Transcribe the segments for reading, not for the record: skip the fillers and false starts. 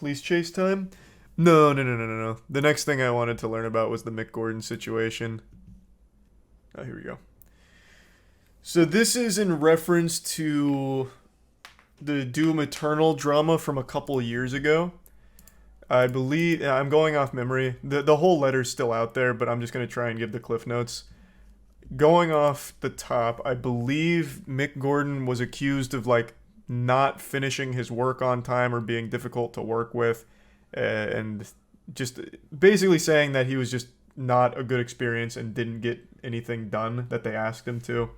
police chase time. No, no, no, no, no, no. The next thing I wanted to learn about was the Mick Gordon situation. Oh, here we go. So this is in reference to the Doom Eternal drama from a couple years ago. I believe, I'm going off memory. The whole letter's still out there, but I'm just going to try and give the cliff notes. Going off the top, I believe Mick Gordon was accused of like not finishing his work on time or being difficult to work with, and just basically saying that he was just not a good experience and didn't get anything done that they asked him to.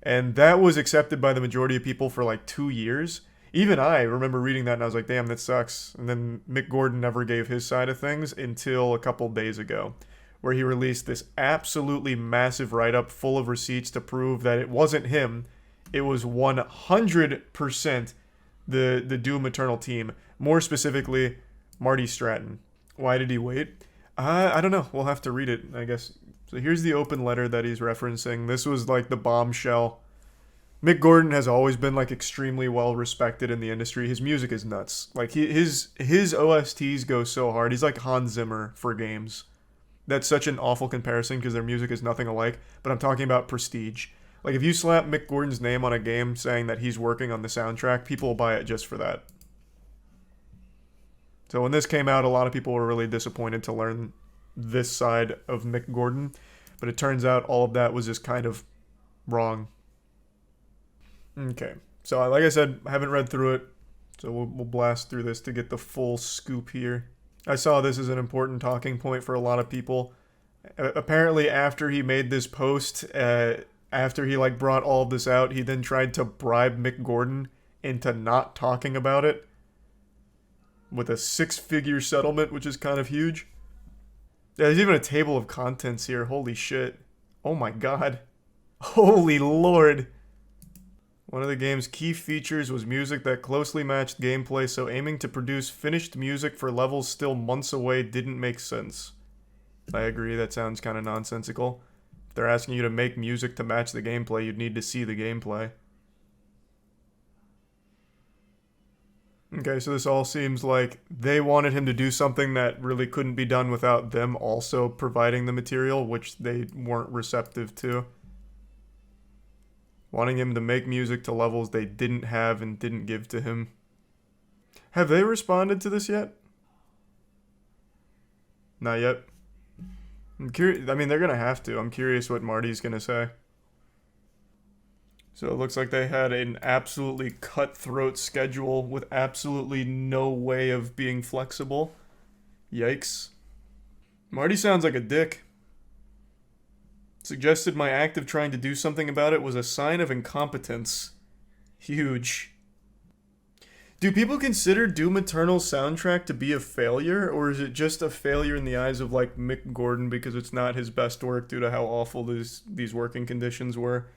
And that was accepted by the majority of people for like 2 years. Even I remember reading that and I was like, damn, that sucks. And then Mick Gordon never gave his side of things until a couple days ago, where he released this absolutely massive write-up full of receipts to prove that it wasn't him. It was 100% the Doom Eternal team. More specifically, Marty Stratton. Why did he wait? I don't know. We'll have to read it, I guess. So here's the open letter that he's referencing. This was like the bombshell. Mick Gordon has always been like extremely well respected in the industry. His music is nuts. Like his OSTs go so hard. He's like Hans Zimmer for games. That's such an awful comparison because their music is nothing alike. But I'm talking about prestige. Like if you slap Mick Gordon's name on a game saying that he's working on the soundtrack, people will buy it just for that. So when this came out, a lot of people were really disappointed to learn this side of Mick Gordon. But it turns out all of that was just kind of wrong. Okay, so like I said, I haven't read through it, so we'll blast through this to get the full scoop here. I saw this as an important talking point for a lot of people. Apparently, after he made this post, after he like brought all of this out, he then tried to bribe Mick Gordon into not talking about it with a 6-figure settlement, which is kind of huge. Yeah, there's even a table of contents here. Holy shit. Oh my god. Holy lord. One of the game's key features was music that closely matched gameplay, so aiming to produce finished music for levels still months away didn't make sense. I agree, that sounds kind of nonsensical. If they're asking you to make music to match the gameplay, you'd need to see the gameplay. Okay, so this all seems like they wanted him to do something that really couldn't be done without them also providing the material, which they weren't receptive to. Wanting him to make music to levels they didn't have and didn't give to him. Have they responded to this yet? Not yet. I'm curious. I mean, they're going to have to. I'm curious what Marty's going to say. So it looks like they had an absolutely cutthroat schedule with absolutely no way of being flexible. Yikes. Marty sounds like a dick. Suggested my act of trying to do something about it was a sign of incompetence. Huge. Do people consider Doom Eternal's soundtrack to be a failure, or is it just a failure in the eyes of like Mick Gordon because it's not his best work due to how awful these working conditions were?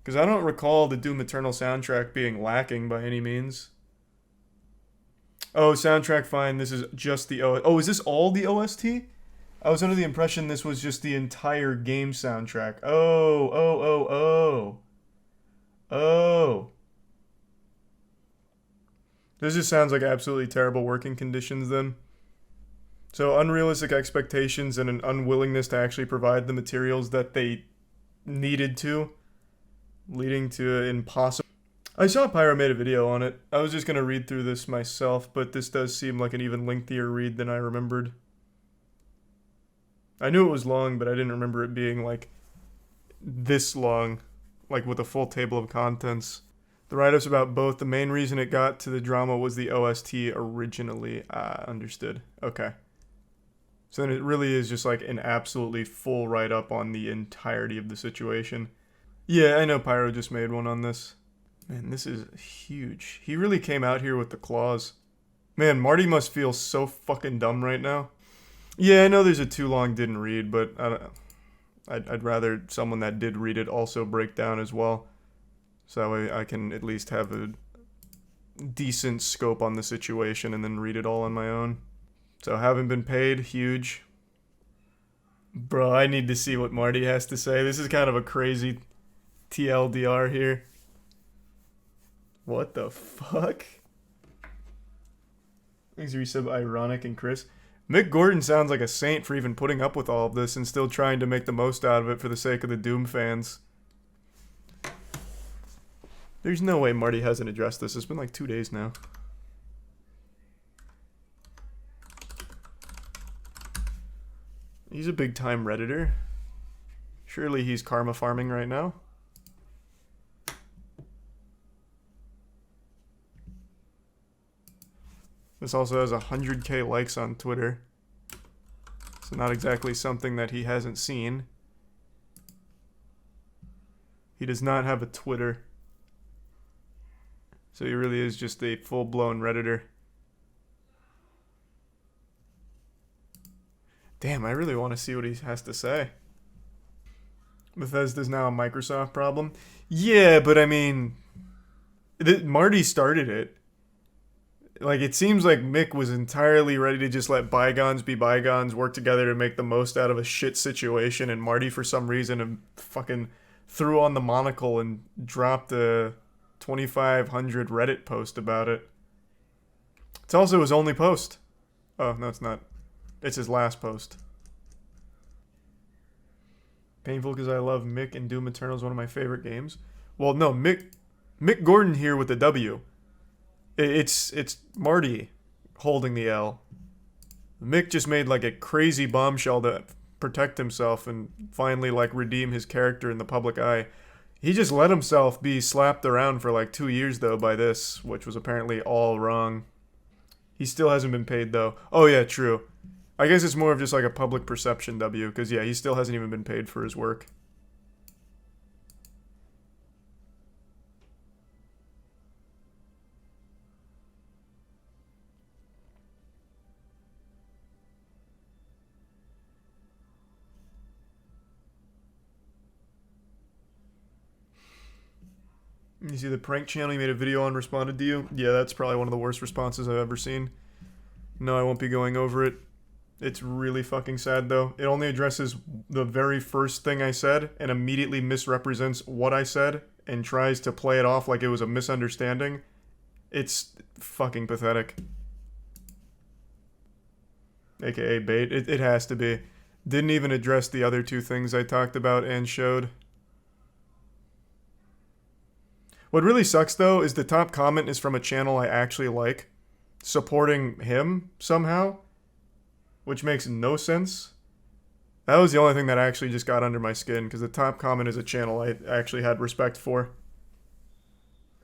Because I don't recall the Doom Eternal soundtrack being lacking by any means. Oh, soundtrack fine. This is just the Oh, is this all the OST? I was under the impression this was just the entire game soundtrack. Oh. This just sounds like absolutely terrible working conditions then. So unrealistic expectations and an unwillingness to actually provide the materials that they needed to, leading to impossible. I saw Pyro made a video on it. I was just going to read through this myself, but this does seem like an even lengthier read than I remembered. I knew it was long, but I didn't remember it being, like, this long, like, with a full table of contents. The write-up's about both. The main reason it got to the drama was the OST originally. Understood. Okay. So then it really is just, like, an absolutely full write-up on the entirety of the situation. Yeah, I know Pyro just made one on this. Man, this is huge. He really came out here with the claws. Man, Marty must feel so fucking dumb right now. Yeah, I know there's a too long didn't read, but I'd rather someone that did read it also break down as well. So that way I can at least have a decent scope on the situation and then read it all on my own. So haven't been paid, huge. Bro, I need to see what Marty has to say. This is kind of a crazy TLDR here. What the fuck? Thanks for resub, Ironic and Chris. Mick Gordon sounds like a saint for even putting up with all of this and still trying to make the most out of it for the sake of the Doom fans. There's no way Marty hasn't addressed this. It's been like 2 days now. He's a big time Redditor. Surely he's karma farming right now. This also has 100k likes on Twitter. So not exactly something that he hasn't seen. He does not have a Twitter. So he really is just a full-blown Redditor. Damn, I really want to see what he has to say. Bethesda's now a Microsoft problem. Yeah, but I mean, Marty started it. Like, it seems like Mick was entirely ready to just let bygones be bygones, work together to make the most out of a shit situation, and Marty, for some reason, fucking threw on the monocle and dropped a 2,500 Reddit post about it. It's also his only post. Oh, no, it's not. It's his last post. Painful because I love Mick, and Doom Eternal is one of my favorite games. Well, no, Mick Gordon here with the W. It's Marty holding the L. Mick just made like a crazy bombshell to protect himself and finally like redeem his character in the public eye. He just let himself be slapped around for like 2 years though by this, which was apparently all wrong. He still hasn't been paid though. Oh yeah, true. I guess it's more of just like a public perception W, because yeah, he still hasn't even been paid for his work. You see the prank channel you made a video on responded to you? Yeah, that's probably one of the worst responses I've ever seen. No, I won't be going over it. It's really fucking sad though. It only addresses the very first thing I said and immediately misrepresents what I said and tries to play it off like it was a misunderstanding. It's fucking pathetic. AKA bait. It has to be. Didn't even address the other two things I talked about and showed. What really sucks though is the top comment is from a channel I actually like, supporting him somehow, which makes no sense. That was the only thing that actually just got under my skin, because the top comment is a channel I actually had respect for.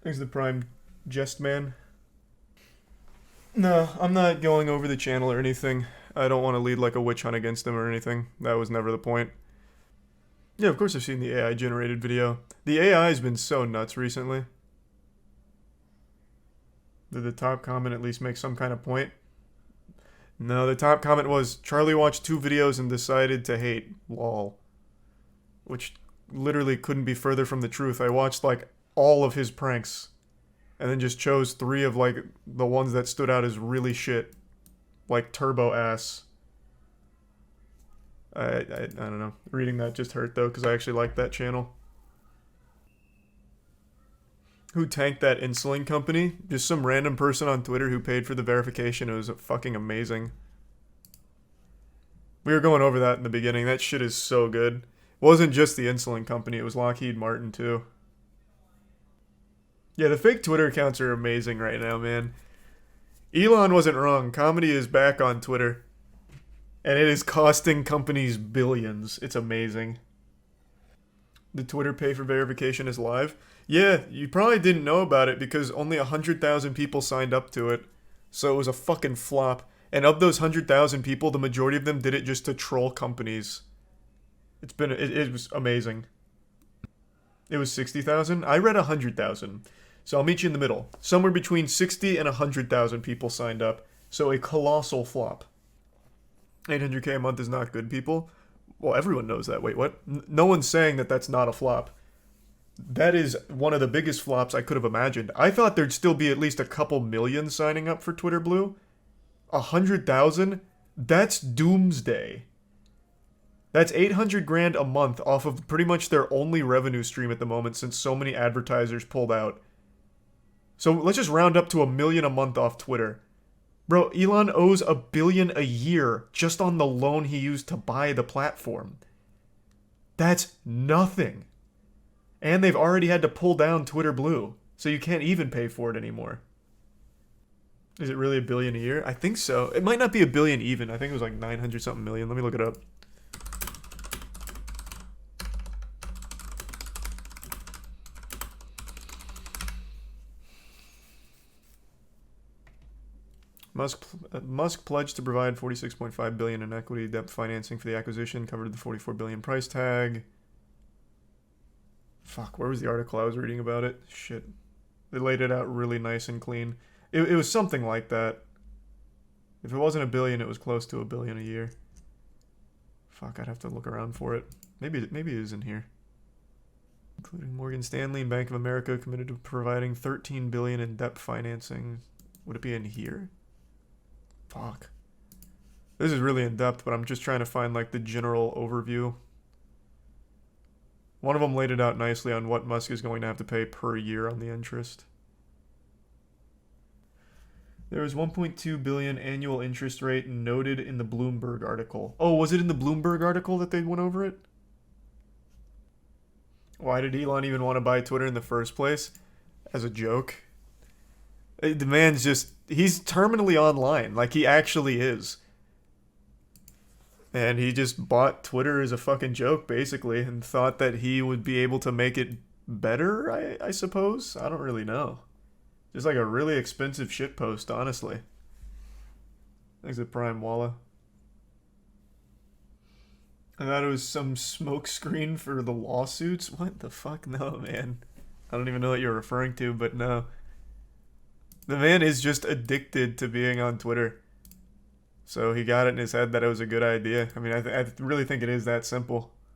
Thanks to the Prime Jest Man. No, I'm not going over the channel or anything. I don't want to lead like a witch hunt against him or anything. That was never the point. Yeah, of course I've seen the AI generated video. The AI has been so nuts recently. Did the top comment at least make some kind of point? No, the top comment was, Charlie watched 2 videos and decided to hate. Lol. Which literally couldn't be further from the truth. I watched like all of his pranks. And then just chose 3 of like the ones that stood out as really shit. Like Turbo Ass. I don't know. Reading that just hurt though, because I actually liked that channel. Who tanked that Insulin company? Just some random person on Twitter who paid for the verification. It was fucking amazing. We were going over that in the beginning. That shit is so good. It wasn't just the Insulin company, it was Lockheed Martin too. Yeah, the fake Twitter accounts are amazing right now, man. Elon wasn't wrong. Comedy is back on Twitter. And it is costing companies billions. It's amazing. Did Twitter pay for verification as live? Yeah, you probably didn't know about it because only 100,000 people signed up to it. So it was a fucking flop. And of those 100,000 people, the majority of them did it just to troll companies. It was amazing. It was 60,000? I read 100,000. So I'll meet you in the middle. Somewhere between 60 and 100,000 people signed up. So a colossal flop. 800k a month is not good, people. Well, everyone knows that. Wait, what? No one's saying that that's not a flop. That is one of the biggest flops I could have imagined. I thought there'd still be at least a couple million signing up for Twitter Blue. 100,000? That's doomsday. That's 800 grand a month off of pretty much their only revenue stream at the moment since so many advertisers pulled out. So let's just round up to $1 million a month off Twitter. Bro, Elon owes $1 billion a year just on the loan he used to buy the platform. That's nothing. And they've already had to pull down Twitter Blue, so you can't even pay for it anymore. Is it really $1 billion a year? I think so. It might not be $1 billion even. I think it was like 900 something million. Let me look it up. Musk pledged to provide $46.5 billion in equity debt financing for the acquisition, covered the $44 billion price tag. Fuck, where was the article I was reading about it? Shit. They laid it out really nice and clean. It was something like that. If it wasn't $1 billion, it was close to $1 billion a year. Fuck, I'd have to look around for it. Maybe it is in here. Including Morgan Stanley and Bank of America committed to providing $13 billion in debt financing. Would it be in here? Fuck. This is really in depth, but I'm just trying to find like the general overview. One of them laid it out nicely on what Musk is going to have to pay per year on the interest. There was 1.2 billion annual interest rate noted in the Bloomberg article. Oh, was it in the Bloomberg article that they went over it? Why did Elon even want to buy Twitter in the first place? As a joke. The man's just, he's terminally online, like he actually is. And he just bought Twitter as a fucking joke, basically, and thought that he would be able to make it better, I suppose? I don't really know. Just like a really expensive shitpost, honestly. Thanks to Prime Walla. I thought it was some smokescreen for the lawsuits. What the fuck? No, man. I don't even know what you're referring to, but no. The man is just addicted to being on Twitter. So he got it in his head that it was a good idea. I mean, I really think it is that simple.